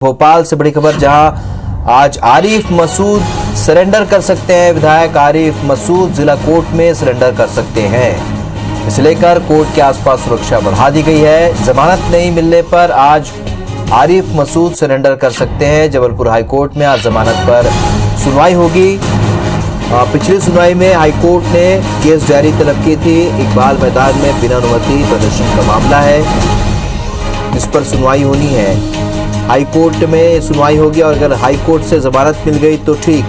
भोपाल से बड़ी खबर, जहां आज आरिफ मसूद सरेंडर कर सकते हैं। विधायक आरिफ मसूद जिला कोर्ट में सरेंडर कर सकते हैं। इसे लेकर कोर्ट के आसपास सुरक्षा बढ़ा दी गई है। जमानत नहीं मिलने पर आज आरिफ मसूद सरेंडर कर सकते हैं। जबलपुर हाईकोर्ट में आज जमानत पर सुनवाई होगी। पिछली सुनवाई में हाईकोर्ट ने केस डायरी तलब की थी। इकबाल मैदान में बिना अनुमति प्रदर्शन का मामला है, इस पर सुनवाई होनी है। हाईकोर्ट में सुनवाई होगी और अगर हाईकोर्ट से जमानत मिल गई तो ठीक,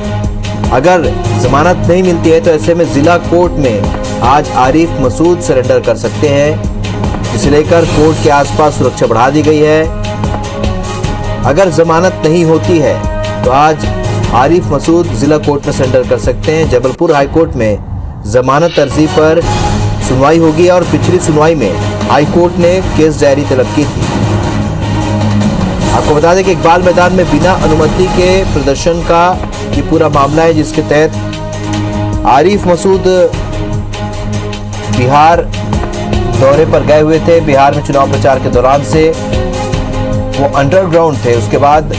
अगर जमानत नहीं मिलती है तो ऐसे में जिला कोर्ट में आज आरिफ मसूद सरेंडर कर सकते हैं। इसे लेकर कोर्ट के आसपास सुरक्षा बढ़ा दी गई है। अगर जमानत नहीं होती है तो आज आरिफ मसूद जिला कोर्ट में सरेंडर कर सकते हैं। जबलपुर हाईकोर्ट में जमानत अर्जी पर सुनवाई होगी और पिछली सुनवाई में हाईकोर्ट ने केस डायरी तलब की थी। आपको बता दें कि इकबाल मैदान में बिना अनुमति के प्रदर्शन का ये पूरा मामला है, जिसके तहत आरिफ मसूद बिहार दौरे पर गए हुए थे। बिहार में चुनाव प्रचार के दौरान से वो अंडरग्राउंड थे, उसके बाद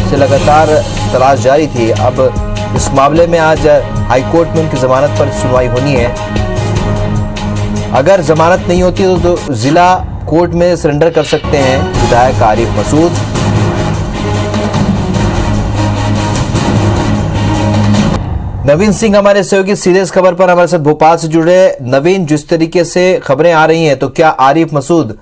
से लगातार तलाश जारी थी। अब इस मामले में आज हाईकोर्ट में उनकी जमानत पर सुनवाई होनी है। अगर जमानत नहीं होती तो जिला कोर्ट में सरेंडर कर सकते हैं विधायक आरिफ मसूद। नवीन सिंह हमारे सहयोगी सीधे इस खबर पर हमारे साथ भोपाल से जुड़े। नवीन, जिस तरीके से खबरें आ रही हैं, तो क्या आरिफ मसूद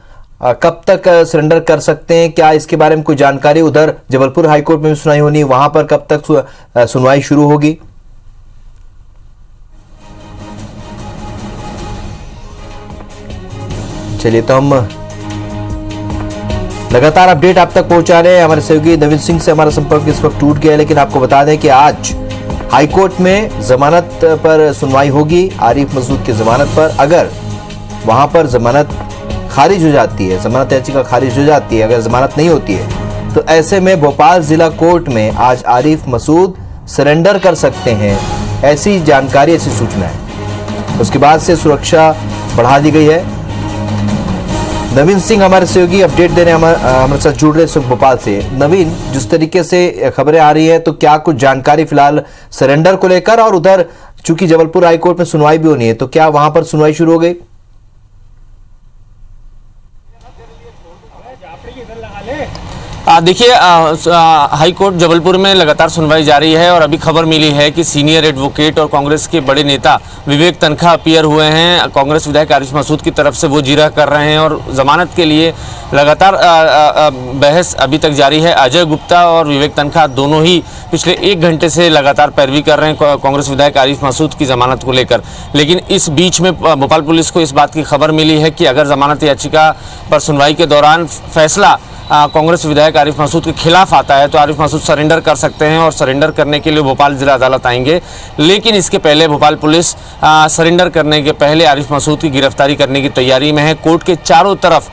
कब तक सरेंडर कर सकते हैं? क्या इसके बारे में कोई जानकारी? उधर जबलपुर हाईकोर्ट में भी सुनवाई होनी है, वहां पर कब तक सुनवाई शुरू होगी? चलिए, तो हम लगातार अपडेट आप तक पहुंचा रहे हैं। हमारे सहयोगी नवीन सिंह से हमारा संपर्क इस वक्त टूट गया है, लेकिन आपको बता दें कि आज हाईकोर्ट में जमानत पर सुनवाई होगी, आरिफ मसूद की जमानत पर। अगर वहां पर जमानत खारिज हो जाती है, जमानत याचिका खारिज हो जाती है, अगर जमानत नहीं होती है, तो ऐसे में भोपाल जिला कोर्ट में आज आरिफ मसूद सरेंडर कर सकते हैं। ऐसी जानकारी, ऐसी सूचना है। उसके बाद से सुरक्षा बढ़ा दी गई है। नवीन सिंह हमारे सहयोगी अपडेट देने हमारे साथ जुड़ रहे हैं भोपाल से। नवीन, जिस तरीके से खबरें आ रही है, तो क्या कुछ जानकारी फिलहाल सरेंडर को लेकर? और उधर चूंकि जबलपुर हाईकोर्ट में सुनवाई भी होनी है, तो क्या वहां पर सुनवाई शुरू हो गई? देखिए, हाई कोर्ट जबलपुर में लगातार सुनवाई जारी है और अभी खबर मिली है कि सीनियर एडवोकेट और कांग्रेस के बड़े नेता विवेक तनखा अपीयर हुए हैं। कांग्रेस विधायक आरिफ मसूद की तरफ से वो जिरह कर रहे हैं और जमानत के लिए लगातार बहस अभी तक जारी है। अजय गुप्ता और विवेक तनखा दोनों ही पिछले 1 घंटे से लगातार पैरवी कर रहे हैं कांग्रेस विधायक आरिफ मसूद की जमानत को लेकर। लेकिन इस बीच में भोपाल पुलिस को इस बात की खबर मिली है कि अगर जमानत याचिका पर सुनवाई के दौरान फैसला कांग्रेस विधायक आरिफ मसूद के खिलाफ आता है तो आरिफ मसूद सरेंडर कर सकते हैं और सरेंडर करने के लिए भोपाल जिला अदालत आएंगे। लेकिन इसके पहले भोपाल पुलिस सरेंडर करने के पहले आरिफ मसूद की गिरफ्तारी करने की तैयारी में है। कोर्ट के चारों तरफ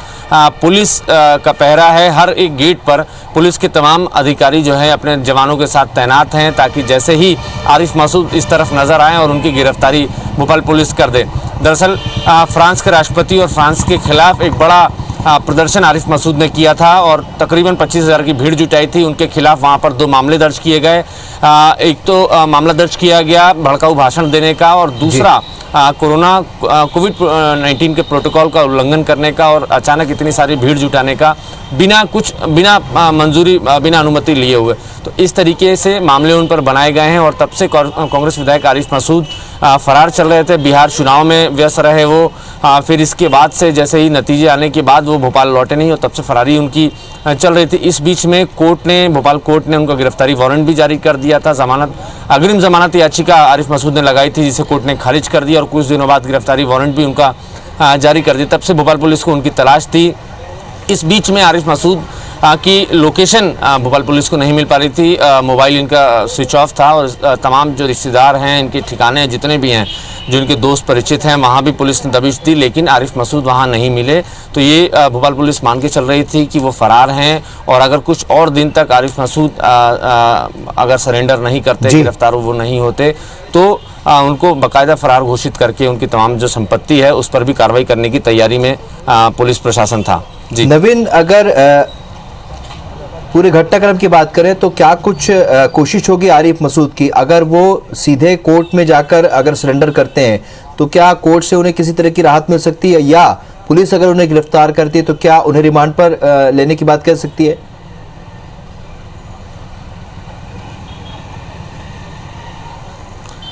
पुलिस का पहरा है। हर एक गेट पर पुलिस के तमाम अधिकारी जो है अपने जवानों के साथ तैनात हैं, ताकि जैसे ही आरिफ मसूद इस तरफ नजर आएँ और उनकी गिरफ्तारी भोपाल पुलिस कर दे। दरअसल फ्रांस के राष्ट्रपति और फ्रांस के खिलाफ एक बड़ा प्रदर्शन आरिफ मसूद ने किया था और तकरीबन 25,000 की भीड़ जुटाई थी। उनके खिलाफ वहां पर 2 मामले दर्ज किए गए। एक तो मामला दर्ज किया गया भड़काऊ भाषण देने का, और दूसरा कोविड-19 के प्रोटोकॉल का उल्लंघन करने का और अचानक इतनी सारी भीड़ जुटाने का बिना मंजूरी, बिना अनुमति लिए हुए। तो इस तरीके से मामले उन पर बनाए गए हैं और तब से कांग्रेस विधायक आरिफ मसूद फरार चल रहे थे। बिहार चुनाव में व्यस्त रहे वो। फिर इसके बाद से जैसे ही नतीजे आने के बाद वो भोपाल लौटे नहीं और तब से फरारी उनकी चल रही थी। इस बीच में भोपाल कोर्ट ने उनका गिरफ्तारी वारंट भी जारी कर दिया था। अग्रिम जमानत याचिका आरिफ मसूद ने लगाई थी, जिसे कोर्ट ने खारिज कर दिया और कुछ दिनों बाद गिरफ्तारी वारंट भी उनका जारी कर दिया। तब से भोपाल पुलिस को उनकी तलाश थी। इस बीच में आरिफ मसूद की लोकेशन भोपाल पुलिस को नहीं मिल पा रही थी। मोबाइल इनका स्विच ऑफ था और तमाम जो रिश्तेदार हैं, इनके ठिकाने जितने भी हैं, जो इनके दोस्त परिचित हैं, वहाँ भी पुलिस ने दबिश दी, लेकिन आरिफ मसूद वहाँ नहीं मिले। तो ये भोपाल पुलिस मान के चल रही थी कि वो फरार हैं और अगर कुछ और दिन तक आरिफ मसूद अगर सरेंडर नहीं करते, गिरफ्तार वो नहीं होते, तो उनको बाकायदा फरार घोषित करके उनकी तमाम जो संपत्ति है उस पर भी कार्रवाई करने की तैयारी में पुलिस प्रशासन था। जी नवीन, अगर पूरे घटनाक्रम की बात करें तो क्या कुछ कोशिश होगी आरिफ मसूद की, अगर वो सीधे कोर्ट में जाकर अगर सरेंडर करते हैं तो क्या कोर्ट से उन्हें किसी तरह की राहत मिल सकती है, या पुलिस अगर उन्हें गिरफ्तार करती है तो क्या उन्हें रिमांड पर लेने की बात कह सकती है?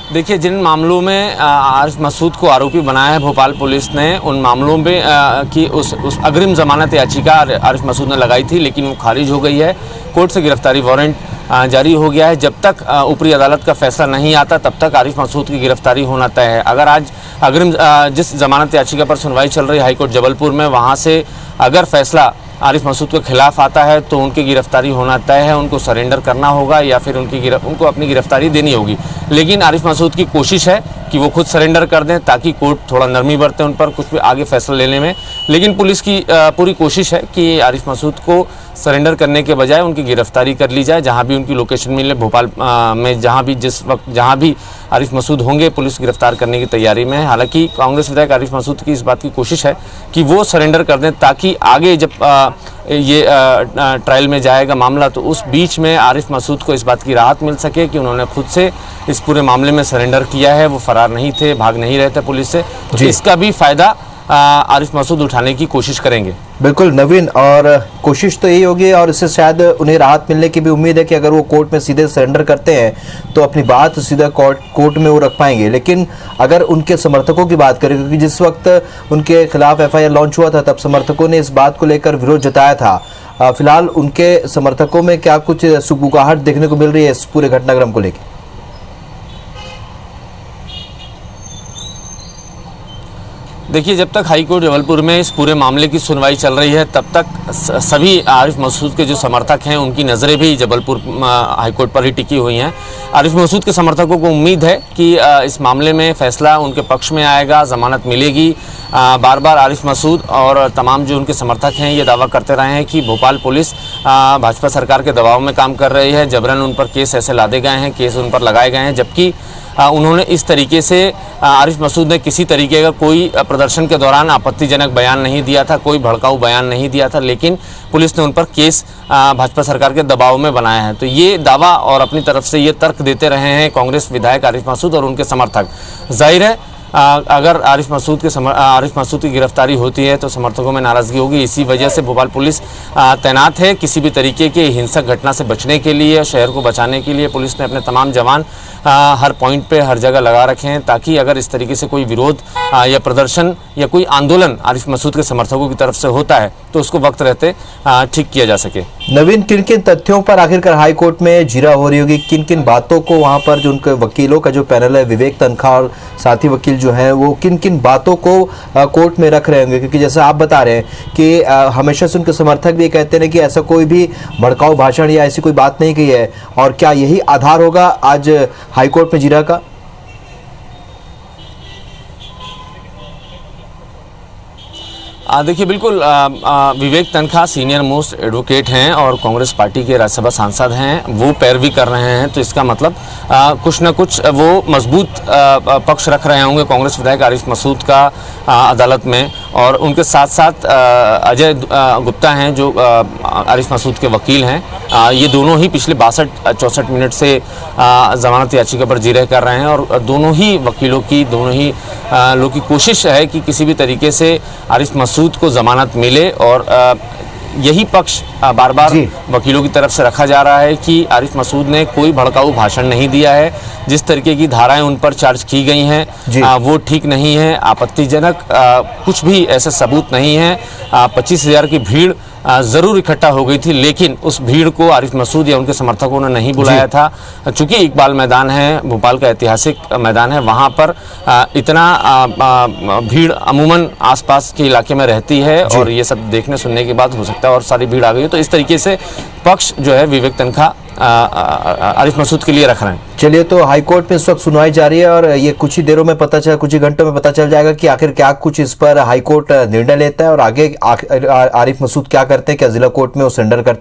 देखिए, जिन मामलों में आरिफ मसूद को आरोपी बनाया है भोपाल पुलिस ने, उन मामलों में की उस अग्रिम जमानत याचिका आरिफ मसूद ने लगाई थी, लेकिन वो खारिज हो गई है। कोर्ट से गिरफ्तारी वारंट जारी हो गया है। जब तक ऊपरी अदालत का फैसला नहीं आता तब तक आरिफ मसूद की गिरफ्तारी होना तय है। अगर आज अग्रिम जिस जमानत याचिका पर सुनवाई चल रही है हाईकोर्ट जबलपुर में, वहाँ से अगर फैसला आरिफ मसूद के खिलाफ आता है तो उनकी गिरफ्तारी होना तय है। उनको सरेंडर करना होगा या फिर उनको अपनी गिरफ्तारी देनी होगी। लेकिन आरिफ मसूद की कोशिश है कि वो खुद सरेंडर कर दें ताकि कोर्ट थोड़ा नरमी बरते उन पर कुछ भी आगे फैसला लेने में। लेकिन पुलिस की पूरी कोशिश है कि आरिफ मसूद को सरेंडर करने के बजाय उनकी गिरफ्तारी कर ली जाए। जहां भी उनकी लोकेशन मिले भोपाल में, जहां भी आरिफ मसूद होंगे, पुलिस गिरफ्तार करने की तैयारी में है। हालांकि कांग्रेस विधायक आरिफ मसूद की इस बात की कोशिश है कि वो सरेंडर कर दें ताकि आगे जब ये ट्रायल में जाएगा मामला तो उस बीच में आरिफ मसूद को इस बात की राहत मिल सके कि उन्होंने खुद से इस पूरे मामले में सरेंडर किया है, वो फरार नहीं थे, भाग नहीं रहे थे पुलिस से। तो इसका भी फायदा आरिफ मसूद उठाने की कोशिश करेंगे। बिल्कुल नवीन, और कोशिश तो यही होगी और इससे शायद उन्हें राहत मिलने की भी उम्मीद है कि अगर वो कोर्ट में सीधे सरेंडर करते हैं तो अपनी बात सीधा कोर्ट में वो रख पाएंगे। लेकिन अगर उनके समर्थकों की बात करें, क्योंकि जिस वक्त उनके खिलाफ एफआईआर लॉन्च हुआ था तब समर्थकों ने इस बात को लेकर विरोध जताया था। फिलहाल उनके समर्थकों में क्या कुछ सुगबुगाहट देखने को मिल रही है इस पूरे घटनाक्रम को लेकर? देखिए, जब तक हाईकोर्ट जबलपुर में इस पूरे मामले की सुनवाई चल रही है तब तक सभी आरिफ मसूद के जो समर्थक हैं उनकी नज़रें भी जबलपुर हाईकोर्ट पर ही टिकी हुई हैं। आरिफ मसूद के समर्थकों को उम्मीद है कि इस मामले में फैसला उनके पक्ष में आएगा, ज़मानत मिलेगी। बार बार आरिफ मसूद और तमाम जो उनके समर्थक हैं ये दावा करते रहे हैं कि भोपाल पुलिस भाजपा सरकार के दबाव में काम कर रही है, जबरन उन पर केस ऐसे लादे गए हैं, केस उन पर लगाए गए हैं। जबकि उन्होंने इस तरीके से आरिफ मसूद ने किसी तरीके का कोई प्रदर्शन के दौरान आपत्तिजनक बयान नहीं दिया था, कोई भड़काऊ बयान नहीं दिया था, लेकिन पुलिस ने उन पर केस भाजपा सरकार के दबाव में बनाया है। तो ये दावा और अपनी तरफ से ये तर्क देते रहे हैं कांग्रेस विधायक आरिफ मसूद और उनके समर्थक। जाहिर है अगर आरिफ मसूद की गिरफ्तारी होती है तो समर्थकों में नाराज़गी होगी। इसी वजह से भोपाल पुलिस तैनात है किसी भी तरीके के हिंसक घटना से बचने के लिए, शहर को बचाने के लिए पुलिस ने अपने तमाम जवान हर पॉइंट पे हर जगह लगा रखे हैं ताकि अगर इस तरीके से कोई विरोध या प्रदर्शन या कोई आंदोलन आरिफ मसूद के समर्थकों की तरफ से होता है तो उसको वक्त रहते ठीक किया जा सके। नवीन, किन किन तथ्यों पर आखिरकार हाईकोर्ट में जीरा हो रही होगी, किन किन बातों को वहां पर जो उनके वकीलों का जो पैनल है, विवेक तनखा और साथी वकील जो हैं, वो किन किन बातों को कोर्ट में रख रहे होंगे? क्योंकि जैसा आप बता रहे हैं कि हमेशा से उनके समर्थक भी कहते हैं कि ऐसा कोई भी भड़काऊ भाषण या ऐसी कोई बात नहीं की है, और क्या यही आधार होगा आज हाईकोर्ट में जीरा का? देखिए, बिल्कुल विवेक तनखा सीनियर मोस्ट एडवोकेट हैं और कांग्रेस पार्टी के राज्यसभा सांसद हैं, वो पैरवी कर रहे हैं। तो इसका मतलब कुछ न कुछ वो मजबूत पक्ष रख रहे होंगे कांग्रेस विधायक आरिफ मसूद का अदालत में। और उनके साथ साथ अजय गुप्ता हैं जो आरिफ मसूद के वकील हैं। ये दोनों ही पिछले 62-64 मिनट से ज़मानत याचिका पर जीरा कर रहे हैं और दोनों ही वकीलों की, दोनों ही लोगों की कोशिश है कि किसी भी तरीके से आरिफ मसूद को ज़मानत मिले। और यही पक्ष बार बार वकीलों की तरफ से रखा जा रहा है कि आरिफ मसूद ने कोई भड़काऊ भाषण नहीं दिया है, जिस तरीके की धाराएं उन पर चार्ज की गई हैं वो ठीक नहीं है, आपत्तिजनक कुछ भी ऐसे सबूत नहीं है। 25,000 की भीड़ ज़रूर इकट्ठा हो गई थी, लेकिन उस भीड़ को आरिफ मसूद या उनके समर्थकों ने नहीं बुलाया था। चूँकि इकबाल मैदान है, भोपाल का ऐतिहासिक मैदान है, वहाँ पर इतना भीड़ अमूमन आसपास के इलाके में रहती है और ये सब देखने सुनने के बाद हो सकता है और सारी भीड़ आ गई है। तो इस तरीके से पक्ष जो है विवेक तनखा आरिफ मसूद के लिए रख रहे हैं। चलिए, तो हाईकोर्ट में इस वक्त सुनवाई जारी है और ये कुछ ही देरों में कुछ ही घंटों में पता चल जाएगा कि आखिर क्या कुछ इस पर हाईकोर्ट निर्णय लेता है और आगे आरिफ मसूद क्या करते हैं, क्या जिला कोर्ट में वो सरेंडर करते हैं।